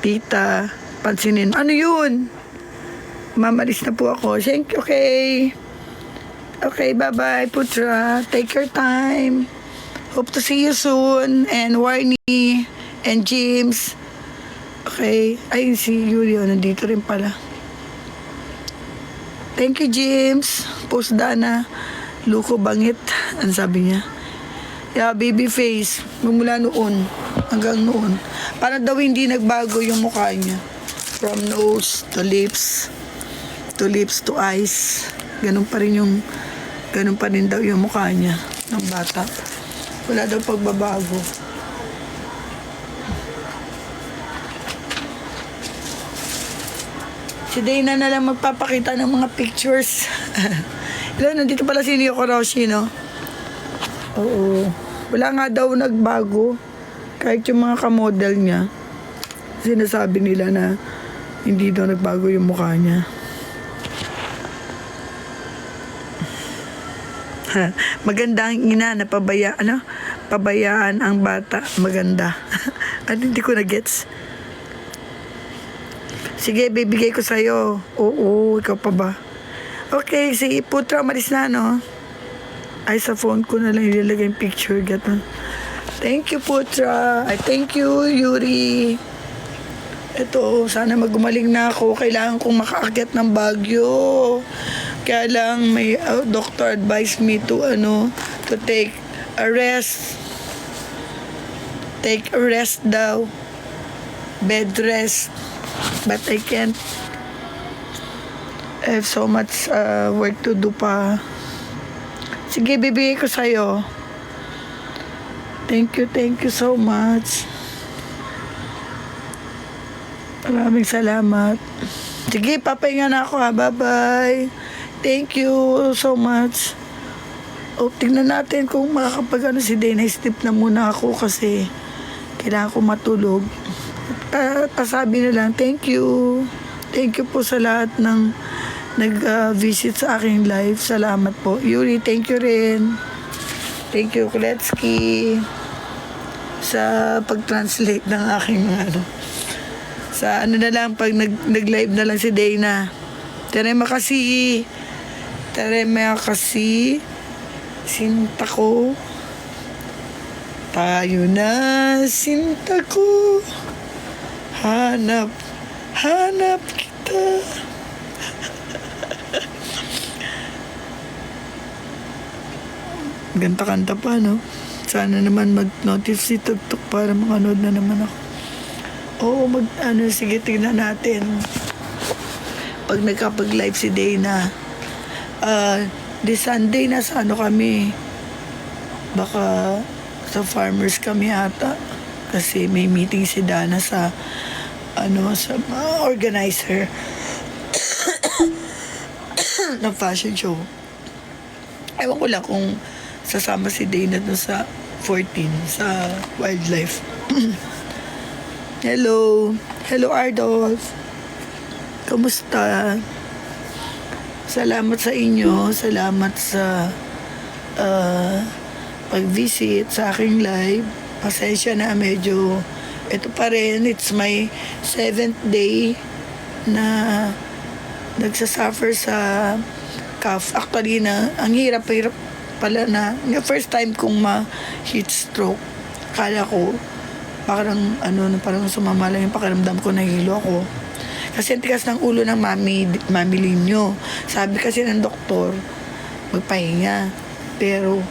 Tita, pansinin. Ano yun? Mamalis na po ako. Thank you, okay. Okay, bye-bye, Putra. Take your time. Hope to see you soon. And Warnie and James. Okay. Ay, si Yuri, nandito rin pala. Thank you, James. Post Dana. Luko bangit. Ang sabi niya. Yeah, baby face. Mula noon. Hanggang noon. Para daw hindi nagbago yung mukha niya. From nose to lips. To lips to eyes. Ganun pa rin daw yung mukha niya ng bata. Wala daw pagbabago. Si Dana na lang magpapakita ng mga pictures. Hello, nandito pala si Nico Roshi, no? Oo. Wala nga daw nagbago. Kahit yung mga kamodel niya, sinasabi nila na hindi daw nagbago yung mukha niya. Maganda ang ina na pabayaan ang bata. Maganda. Ano, hindi ko na-gets. Sige, bibigay ko sa'yo. Oo, ikaw pa ba? Okay, si Putra, malis na, no? Ay, sa phone ko na lang ilalagay yung picture. Gato. Thank you, Putra. Ay, thank you, Yuri. Ito, sana magumaling na ako. Kailangan kong makaakyat ng Baguio. Kaya lang may doctor advised me to take a rest. Take a rest daw. Bed rest. But I can't. I have so much work to do pa. Sige, bibigay ko sa'yo. Thank you so much. Maraming salamat. Sige, papahinga na ako ha. Bye-bye. Thank you so much. O, tingnan natin kung makakapag si Dana. Sleep na muna ako kasi kailangan ko matulog. Pasabi na lang, thank you. Thank you po sa lahat ng nag-visit sa aking live. Salamat po. Yuri, thank you rin. Thank you, Kuletsky, sa pag-translate ng aking sa na lang, pag nag-live na lang si Dana. Terema kasi sinta ko. Tayo na, sinta ko. Hanap kita. Ganta-kanta pa, no? Sana naman mag-notice si Tugtog para makanood na naman ako. Oo, sige, tignan natin. Pag nagkapag-live si Dana, this Sunday nasa kami. Baka sa farmers kami ata. Kasi may meeting si Dana sa sa organizer ng fashion show. Ewan ko lang kung sasama si Dana doon sa 14 sa wildlife. Hello Ardolf. Kamusta? Salamat sa inyo. Salamat sa pag-visit sa aking live. Pasensya na, medyo ito pa rin. It's my 7th day na nagsasuffer sa cough. Actually ang hirap pala na yung first time kong ma-heat stroke. Kala ko parang sumama lang yung pakiramdam ko, nahilo ako. Kasi ang tigas ng ulo ng mami Linyo. Sabi kasi ng doktor, magpahinga. Pero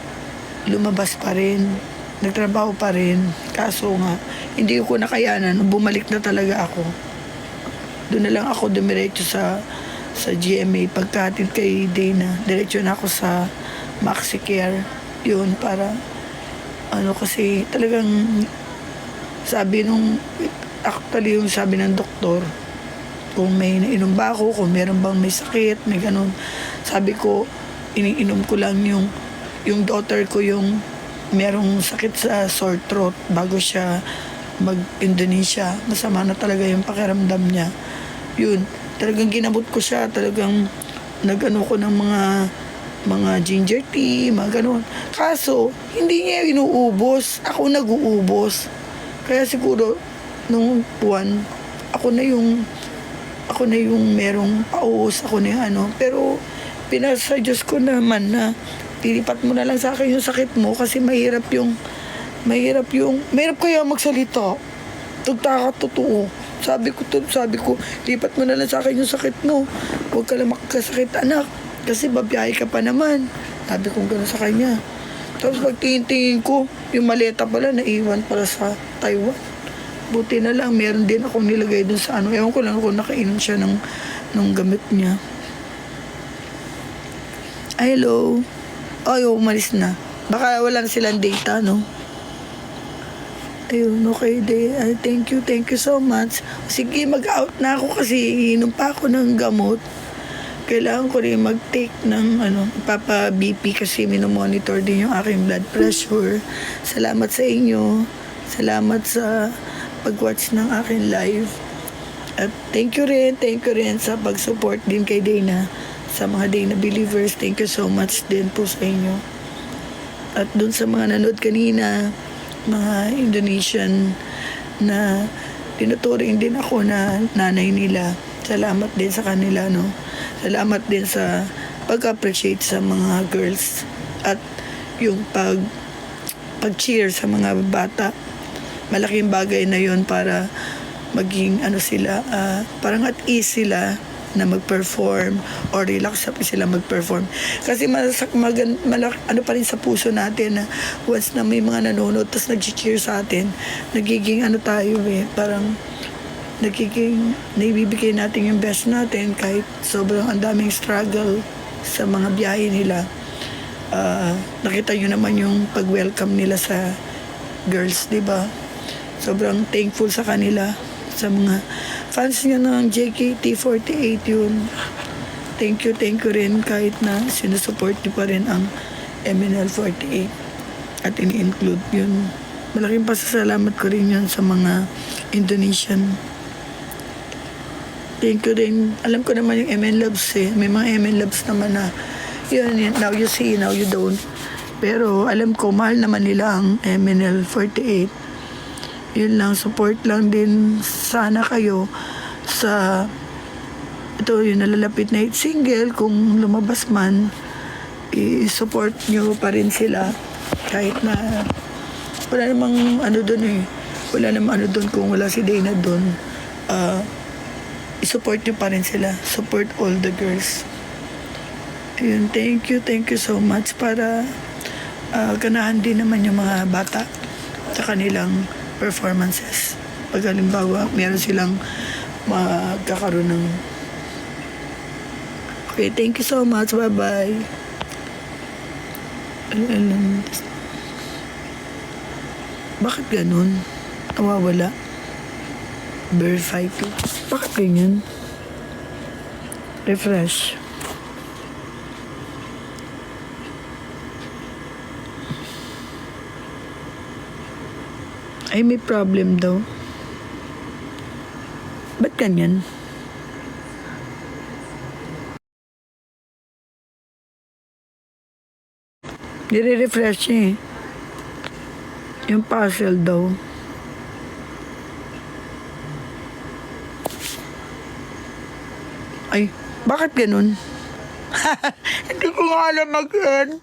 lumabas pa rin. Nagtrabaho pa rin. Kaso nga, hindi ko nakayanan. Bumalik na talaga ako. Doon na lang ako dumiretso sa GMA. Pagkatid kay Dana, diretso na ako sa MaxiCare. Yun, para kasi talagang sabi actually yung sabi ng doktor, kung may nainom ba ako, kung meron bang may sakit, may ganun. Sabi ko, iniinom ko lang yung daughter ko yung merong sakit sa sore throat bago siya mag-Indonesia. Masama na talaga yung pakiramdam niya. Yun, talagang ginabot ko siya, talagang nag-ko ng mga ginger tea, mga ganun. Kaso, hindi niya inuubos. Ako nag-uubos. Kaya siguro, nung buwan, ako na yung merong pauus, ako na yung ano. Pero pinasa Diyos ko naman na pilipat mo na lang sa akin yung sakit mo kasi mahirap kaya magsalita. Tugtaka totoo. Sabi ko, lipat mo na lang sa akin yung sakit mo. Huwag ka lang makakasakit, anak. Kasi babiyahe ka pa naman. Sabi ko gano'n sa kanya. Tapos pagtingin ko, yung maleta pala, naiwan pala sa Taiwan. Buti na lang, meron din akong nilagay dun sa ano. Ewan ko lang kung nakainom siya ng gamit niya. Ay, hello. Ay, umalis na. Baka wala na silang data, no? Ayun, okay, thank you so much. Sige, mag-out na ako kasi inom pa ako ng gamot. Kailangan ko rin mag-take ng papa-BP kasi minomonitor din yung aking blood pressure. Salamat sa inyo. Salamat sa pag-watch ng aking live. At thank you rin sa pag-support din kay Dana. Sa mga Dana believers, thank you so much din po sa inyo. At dun sa mga nanood kanina, mga Indonesian na tinuturing din ako na nanay nila. Salamat din sa kanila, no? Salamat din sa pag-appreciate sa mga girls at yung pag-cheer sa mga bata. Malaking bagay na yon para maging sila, parang at ease sila na mag-perform or relax sila mag-perform. Kasi pa rin sa puso natin na once na may mga nanonood tapos nag-cheer sa atin, nagiging tayo parang naibibigay natin yung best natin kahit sobrang ang daming struggle sa mga biyahe nila. Nakita nyo naman yung pag-welcome nila sa girls, di ba? Sobrang thankful sa kanila, sa mga fans niya ng JKT48 yun. Thank you rin kahit na sinusupport niyo pa rin ang MNL48 at ini-include yun. Malaking pasasalamat ko rin yun sa mga Indonesian. Thank you rin. Alam ko naman yung MN Loves may mga MN Loves naman na yun, now you see, now you don't. Pero alam ko, mahal naman nila ang MNL48. Yun lang, support lang din sana kayo sa yung nalalapit na hit single. Kung lumabas man, i-support nyo pa rin sila kahit na wala namang wala namang kung wala si Dana doon. I-support nyo pa rin sila, support all the girls. Ayun, thank you so much para ganahan din naman yung mga bata sa kanilang performances. Pag halimbawa, meron silang magkakaroon ng okay, thank you so much. Bye-bye. Bakit ganun? Nawawala. Verify to. Bakit ganyan? Refresh. Ay, may problem daw. Ba't ganyan? Nire-refresh niya yung puzzle daw. Ay, bakit ganun? Hindi ko nga alam mag-earn.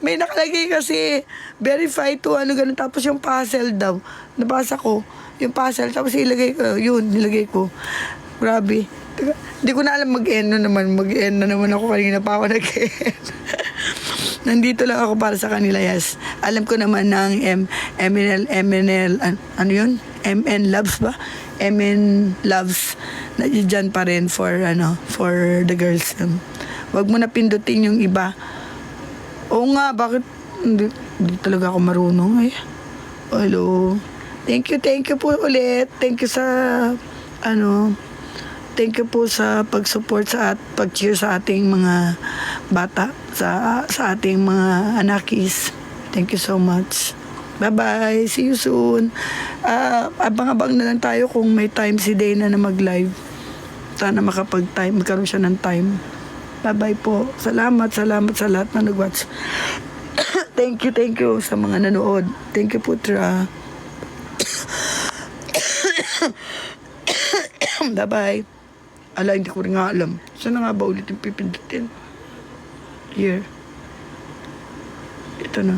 May nakalagay kasi verify to ganun. Tapos yung puzzle daw. Nabasa ko yung puzzle. Tapos nilagay ko. Grabe. Hindi ko na alam mag-end na naman ako. Kanina pa ako nag-end. Nandito lang ako para sa kanila, yes. Alam ko naman ng MNL, ano yun? MN Loves ba? MN Loves. Nandiyan pa rin for the girls. Wag mo na pindutin yung iba. Oo nga, bakit? Hindi talaga ako marunong eh. Hello. Thank you po ulit. Thank you po sa pag-support pag-cheer sa ating mga bata, sa ating mga anakis. Thank you so much. Bye-bye. See you soon. Abang-abang na lang tayo kung may time si Dana na mag-live. Sana magkaroon siya ng time. Bye-bye po. Salamat sa lahat na nag-watch. Thank you sa mga nanood. Thank you po, Tra. Bye-bye. Ala, hindi ko rin nga alam. Saan na nga ba ulit yung pipindutin? Here. Ito na.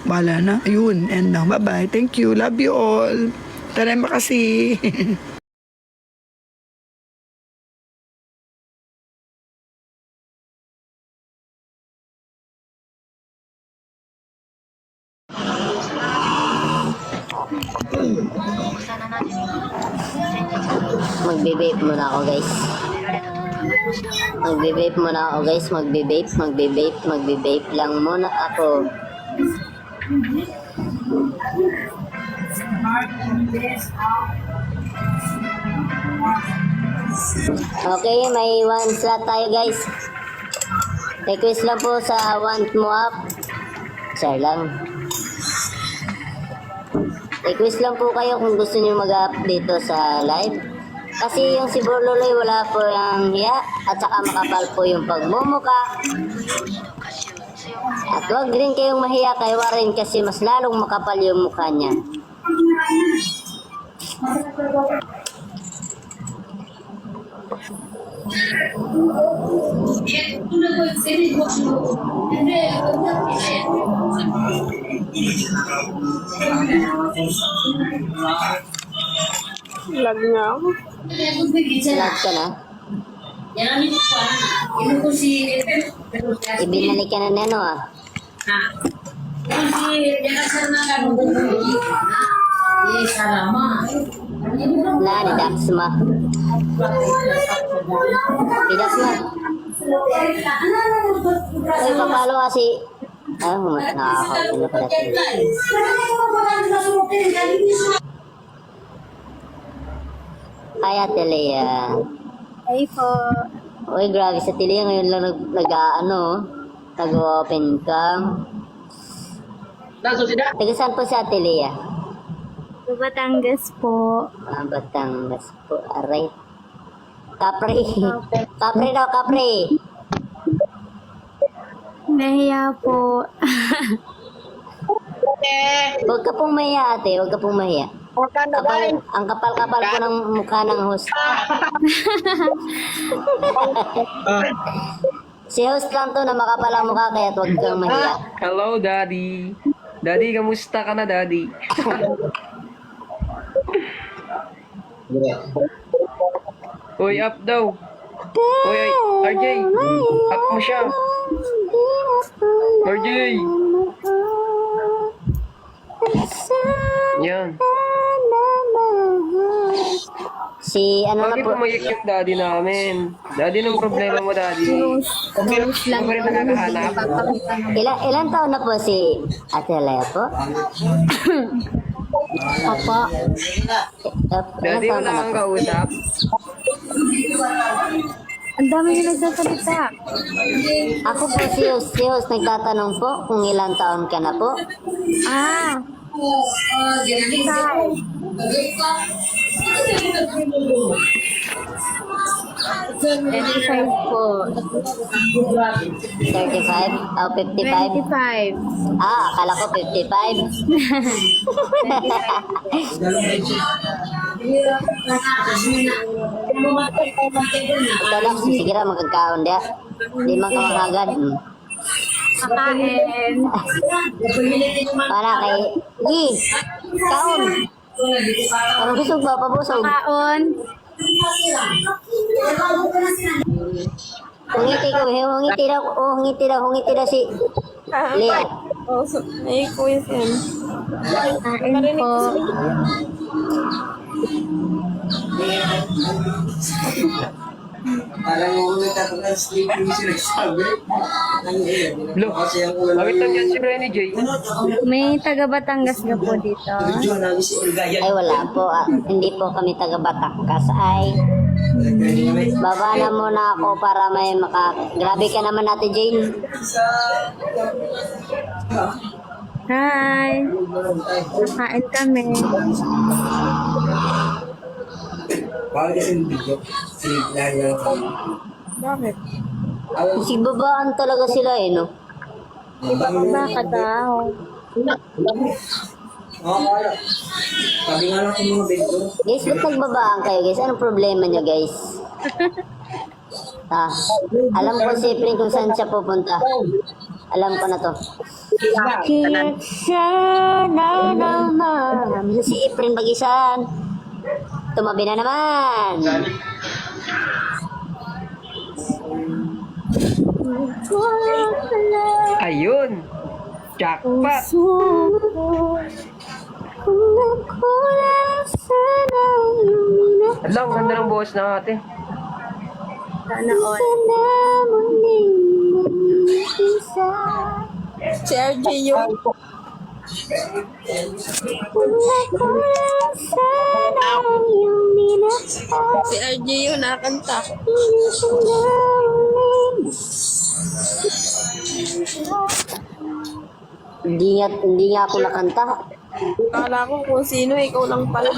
Bahala na. Ayun, end na. Bye-bye. Thank you. Love you all. Tarema kasi. Magbe-vape muna ako guys. Magbe-vape muna ako guys. Magbe-vape lang muna ako. Okay, may one slot tayo guys. Request lang po sa want mo up. Share lang. Request lang po kayo kung gusto niyo mag-up dito sa live. Kasi yung si Bro Loloy wala po yung hiya at saka makapal po yung pagmumuka. At huwag rin kayong mahiya kay Warren kasi mas lalong makapal yung mukha niya. Lag na ako. Lag ka na? Ibinalik ka na neno ah. Na, nidax mo. Nidax mo. Uy, papalo kasi. Ay, nakakautin na pala tayo. Hi, Ate Lea. Ay po. Uy, grabe sa Ate Lea. Ngayon lang nag-open cam. Taga saan po si Ate Lea? Sa Batangas po. Batangas po. Aray. Kapre. Kapre daw, kapre. Nahiya po. Huwag ka pong mahiya, ate. Huwag ka pong mahiya. Kapal, ang kapal-kapal po ng mukha ng host. Si host lang to na makapal ang mukha kaya huwag kang mahiya. Hello, Daddy. Daddy, kamusta ka na, Daddy? Uy, up daw. Uy, RJ. Up mo siya. RJ. Yan. Si ano na Bakit po? pumayik yung daddy namin? Daddy, anong problema mo, Daddy? Rose lang Ano ba rin po. nakakahanap? Papakita ng Ilan taon na po si Ate Lea po? papa. Daddy, Ilan taon wala ka na kang po? kausap? Ang dami nyo nagsasalita. Ako po si host nagtatanong po kung ilang taon ka na po. Ah. Ikaw. 25 po. 35? O 55? 25. Ah, akala ko 55. Ito lang, sige ra magkakaon dia. Di man ka mahagad. Kakain. Para kay Gi, kaon. Parang busog ba? Pabusog. Kaon. Hungiti ko, hungiti daw si Lea. Oh, so, ay, kuya yan. Kain po. Parang yung nagtatagal sleep yung sinasabi. Lo, bakit lang yan si Renny J? May taga Batangas na po dito. Ay wala po, hindi po kami taga Batangas. Ay, baba na muna ako para may Grabe ka naman Ate Jane. Hi. Kain kami. Bakit kasi yung video? Si Laya. Bakit? Sigbabaan talaga sila eh, no? Baka daw. Kaya. Sabi nga lang sa mga bento. Guys, ba't nagbabaan kayo guys? Anong problema nyo guys? Alam ko si Efren kung saan siya pupunta. Alam ko na to. Bakit sana naman si Efren Bagisan? Tumabi na naman. Ayun. Jackpot. Alam, ganda ng buhos na ate. Sana all. Si RJ yung si RJ yung nakanta. Hindi nga ako nakanta. Kala ko kung sino, ikaw lang pala.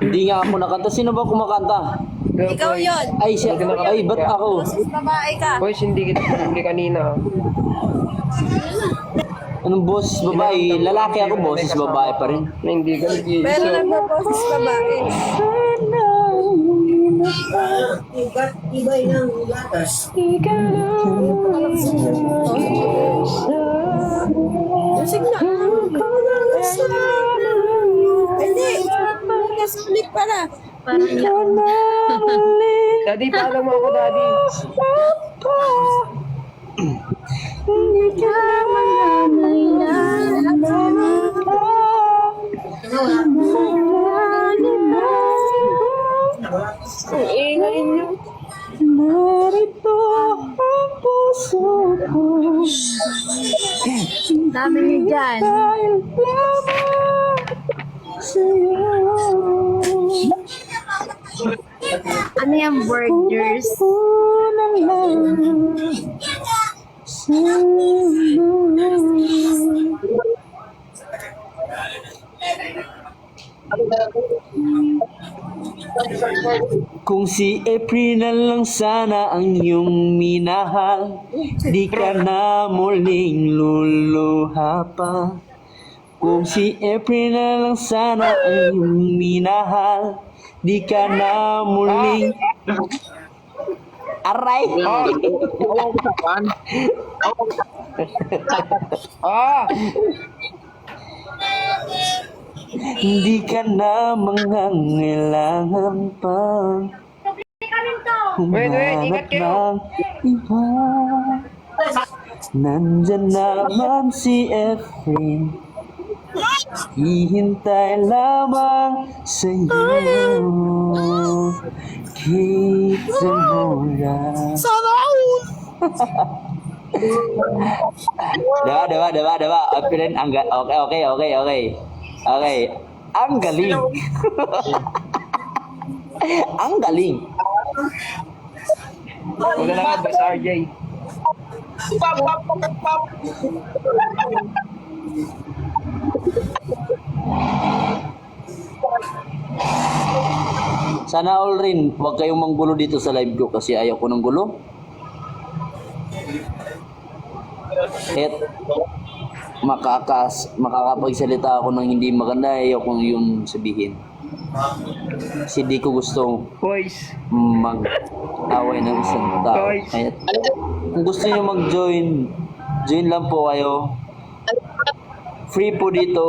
Hindi nga ako nakanta. Sino ba kumakanta? Ikaw yun. Ay, siya. Ay, ba't ako? Babae ka. Boys, hindi kita hindi kanina. Anong boses babae? Lalaki ako, boses babae pa rin. Na hindi ka Pero nagpo-poses babae. Iba yung gatas. Musik na. Hindi. Nasulit pala. Daddy, paalam mo ako, Daddy. Ang ingay niyo. Dami niyo dyan. Ano yung burgers? Kung si April na lang sana ang iyong minahal, di ka na muling luluha pa. Kung si April na lang sana ang iyong minahal, di ka na muling... Aray! Ah! Hindi ka na mangangailangan pa Wait, ingat kayo. ng iba. Nandyan naman si Efren, hihintay lamang sa'yo. Kita mo lang. Diba. Efren, okay. Ang galing. Ang galing. Wala na nga, Boss RJ. Sana all rin, huwag kayong manggulo dito sa live ko kasi ayaw ko ng gulo. At makakapagsalita ako ng hindi maganda, ayaw kong yun sabihin. Kasi di ko gusto Boys. mag-away ng isang tao. Kaya, kung gusto niyo mag-join, join lang po kayo. Free po dito.